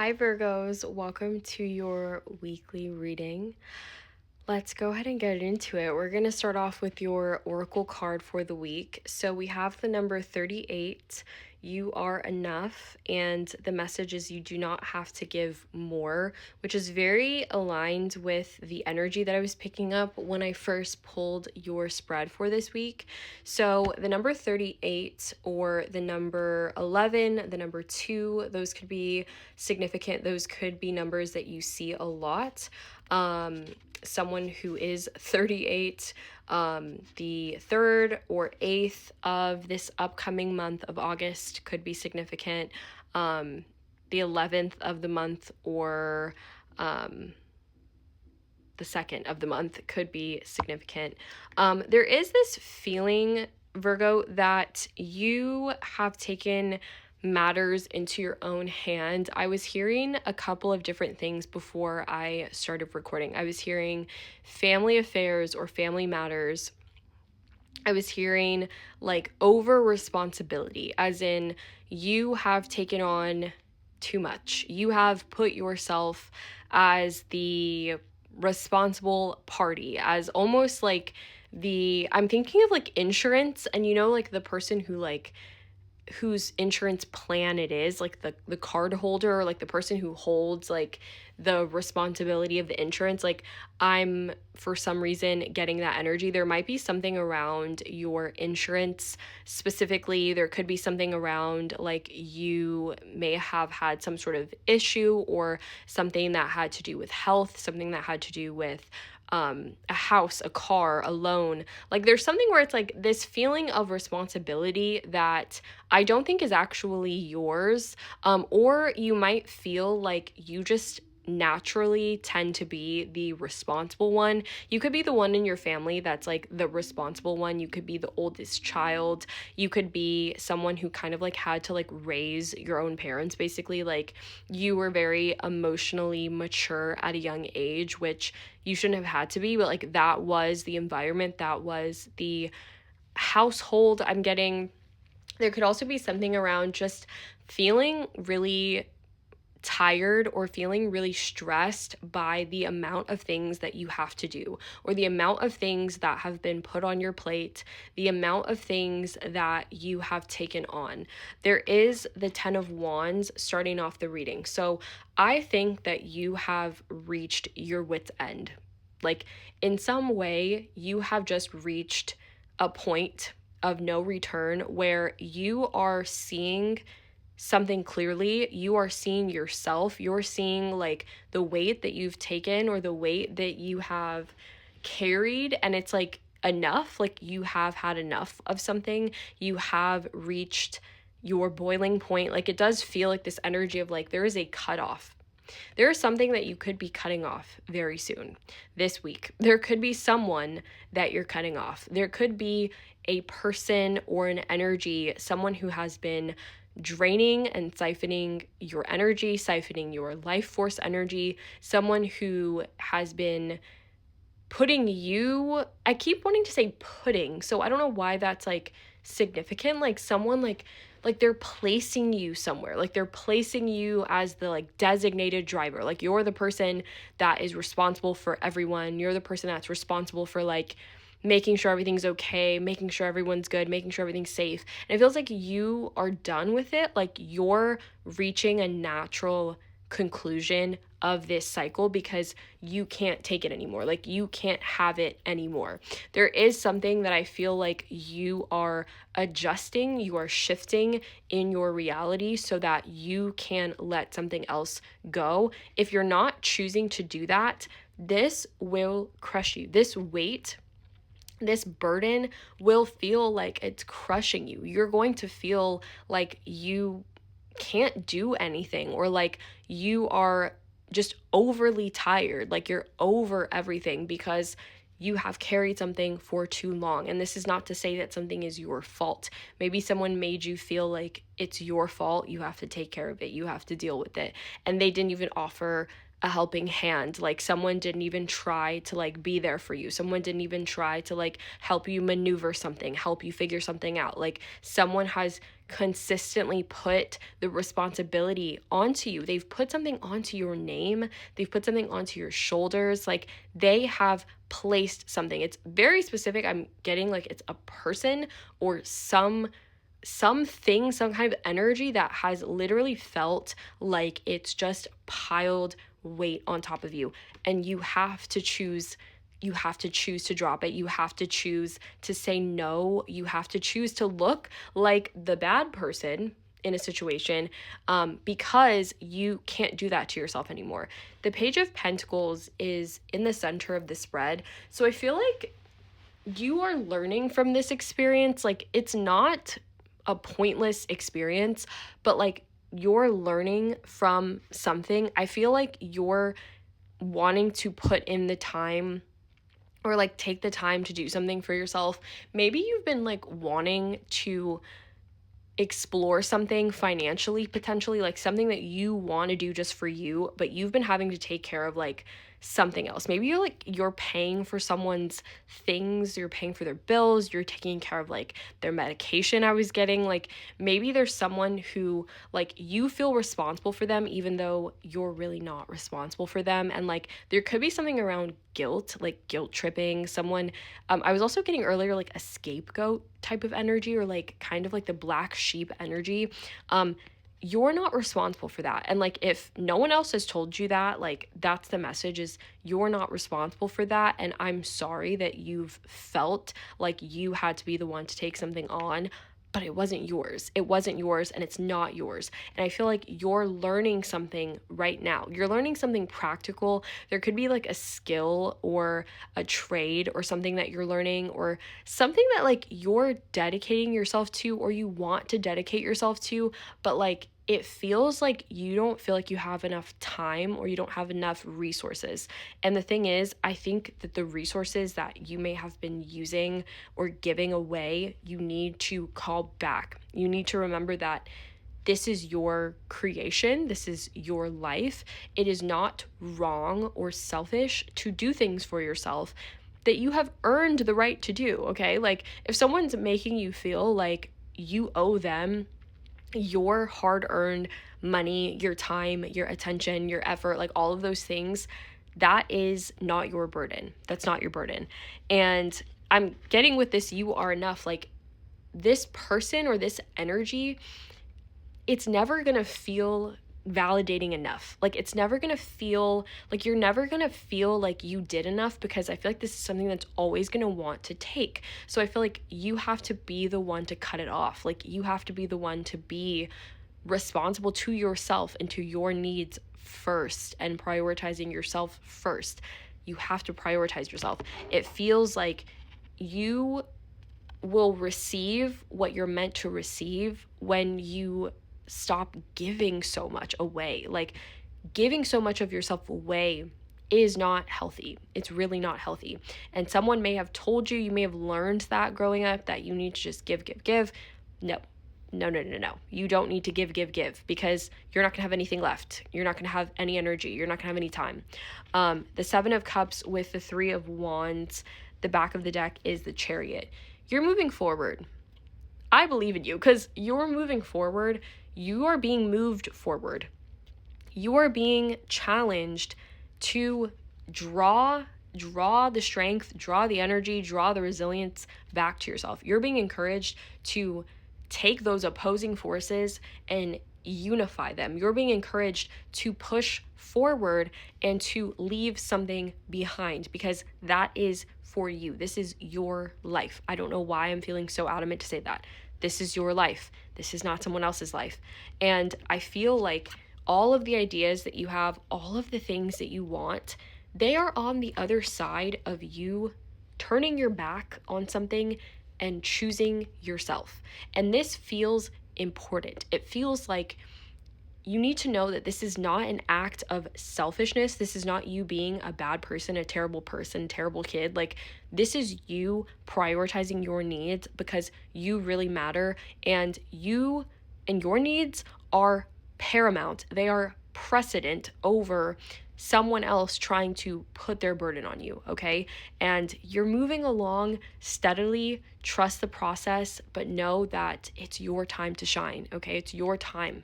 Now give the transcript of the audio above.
Hi, Virgos. Welcome to your weekly reading. Let's go ahead and get into it. We're going to start off with your oracle card for the week. So we have the number 38. You are enough, and the message is you do not have to give more, which is very aligned with the energy that I was picking up when I first pulled your spread for this week. So the number 38 or the number 11, the number 2, those could be significant. Those could be numbers that you see a lot. Someone who is 38, the 3rd or 8th of this upcoming month of August could be significant. The 11th of the month or the 2nd of the month could be significant. There is this feeling, Virgo, that you have taken matters into your own hand. I was hearing a couple of different things before I started recording. I was hearing family affairs or family matters. I was hearing like over responsibility, as in you have taken on too much. You have put yourself as the responsible party, as almost like I'm thinking of like insurance, and like the person who like whose insurance plan it is, like the card holder, or like the person who holds like the responsibility of the insurance. Like, I'm for some reason getting that energy. There might be something around your insurance specifically. There could be something around like you may have had some sort of issue or something that had to do with health, something that had to do with a house, a car, a loan. Like, there's something where it's like this feeling of responsibility that I don't think is actually yours. Or you might feel like you just naturally tend to be the responsible one. You could be the one in your family that's like the responsible one. You could be the oldest child. You could be someone who kind of like had to like raise your own parents, basically. Like, you were very emotionally mature at a young age, which you shouldn't have had to be, but like that was the environment, that was the household. I'm getting, there could also be something around just feeling really tired or feeling really stressed by the amount of things that you have to do, or the amount of things that have been put on your plate, the amount of things that you have taken on. There is the 10 of Wands starting off the reading. So I think that you have reached your wit's end. Like, in some way, you have just reached a point of no return where you are seeing something clearly. You are seeing yourself. You're seeing like the weight that you've taken or the weight that you have carried, and it's like enough. Like, you have had enough of something. You have reached your boiling point. Like, it does feel like this energy of like there is a cutoff. There is something that you could be cutting off very soon this week. There could be someone that you're cutting off. There could be a person or an energy, someone who has been draining and siphoning your energy, siphoning your life force energy, someone who has been putting you, I keep wanting to say putting, so I don't know why that's like significant, like someone like they're placing you somewhere, like they're placing you as the like designated driver, like you're the person that is responsible for everyone, you're the person that's responsible for like making sure everything's okay, making sure everyone's good, making sure everything's safe. And it feels like you are done with it, like you're reaching a natural conclusion of this cycle because you can't take it anymore. Like, you can't have it anymore. There is something that I feel like you are adjusting, you are shifting in your reality so that you can let something else go. If you're not choosing to do that, this will crush you. This weight, this burden will feel like it's crushing you. You're going to feel like you can't do anything, or like you are just overly tired, like you're over everything because you have carried something for too long. And this is not to say that something is your fault. Maybe someone made you feel like it's your fault. You have to take care of it. You have to deal with it. And they didn't even offer a helping hand. Like, someone didn't even try to like be there for you. Someone didn't even try to like help you maneuver something, help you figure something out. Like, someone has consistently put the responsibility onto you. They've put something onto your name. They've put something onto your shoulders. Like, they have placed something. It's very specific. I'm getting like it's a person or something, some kind of energy that has literally felt like it's just piled weight on top of you. And you have to choose to drop it. You have to choose to say no. You have to choose to look like the bad person in a situation, because you can't do that to yourself anymore. The Page of Pentacles is in the center of the spread. So I feel like you are learning from this experience. Like, it's not a pointless experience, but like, you're learning from something. I feel like you're wanting to put in the time, or like take the time to do something for yourself. Maybe you've been like wanting to explore something financially, potentially, like something that you want to do just for you, but you've been having to take care of like something else. Maybe you're paying for someone's things, you're paying for their bills, you're taking care of like their medication. I was getting like, maybe there's someone who like you feel responsible for them even though you're really not responsible for them. And like, there could be something around guilt, like guilt tripping someone. I was also getting earlier like a scapegoat type of energy, or like kind of like the black sheep energy. You're not responsible for that. And like, if no one else has told you that, like, that's the message, is you're not responsible for that. And I'm sorry that you've felt like you had to be the one to take something on, but it wasn't yours. It wasn't yours, and it's not yours. And I feel like you're learning something right now. You're learning something practical. There could be like a skill or a trade or something that you're learning, or something that like you're dedicating yourself to, or you want to dedicate yourself to, but like, it feels like you don't feel like you have enough time, or you don't have enough resources. And the thing is, I think that the resources that you may have been using or giving away, you need to call back. You need to remember that this is your creation. This is your life. It is not wrong or selfish to do things for yourself that you have earned the right to do, okay? Like, if someone's making you feel like you owe them your hard-earned money, your time, your attention, your effort, like all of those things, that is not your burden. That's not your burden. And I'm getting with this, you are enough. Like, this person or this energy, it's never gonna feel validating enough. Like, it's never gonna feel like, you're never gonna feel like you did enough, because I feel like this is something that's always gonna want to take. So I feel like you have to be the one to cut it off. Like, you have to be the one to be responsible to yourself and to your needs first, and prioritizing yourself first. You have to prioritize yourself. It feels like you will receive what you're meant to receive when you stop giving so much away. Like, giving so much of yourself away is not healthy. It's really not healthy. And someone may have told you, you may have learned that growing up, that you need to just give. No. You don't need to give, because you're not gonna have anything left. You're not gonna have any energy. You're not gonna have any time. The Seven of Cups with the Three of Wands, the back of the deck is the Chariot. You're moving forward. I believe in you, because you're moving forward. You are being moved forward. You are being challenged to draw the strength, draw the energy, draw the resilience back to yourself. You're being encouraged to take those opposing forces and unify them. You're being encouraged to push forward and to leave something behind, because that is for you. This is your life. I don't know why I'm feeling so adamant to say that. This is your life. This is not someone else's life. And I feel like all of the ideas that you have, all of the things that you want, they are on the other side of you turning your back on something and choosing yourself. And this feels important. It feels like you need to know that this is not an act of selfishness. This is not you being a bad person, a terrible person, terrible kid. Like, this is you prioritizing your needs, because you really matter, and you and your needs are paramount. They are precedent over someone else trying to put their burden on you, okay? And you're moving along steadily. Trust the process, but know that it's your time to shine, okay? It's your time.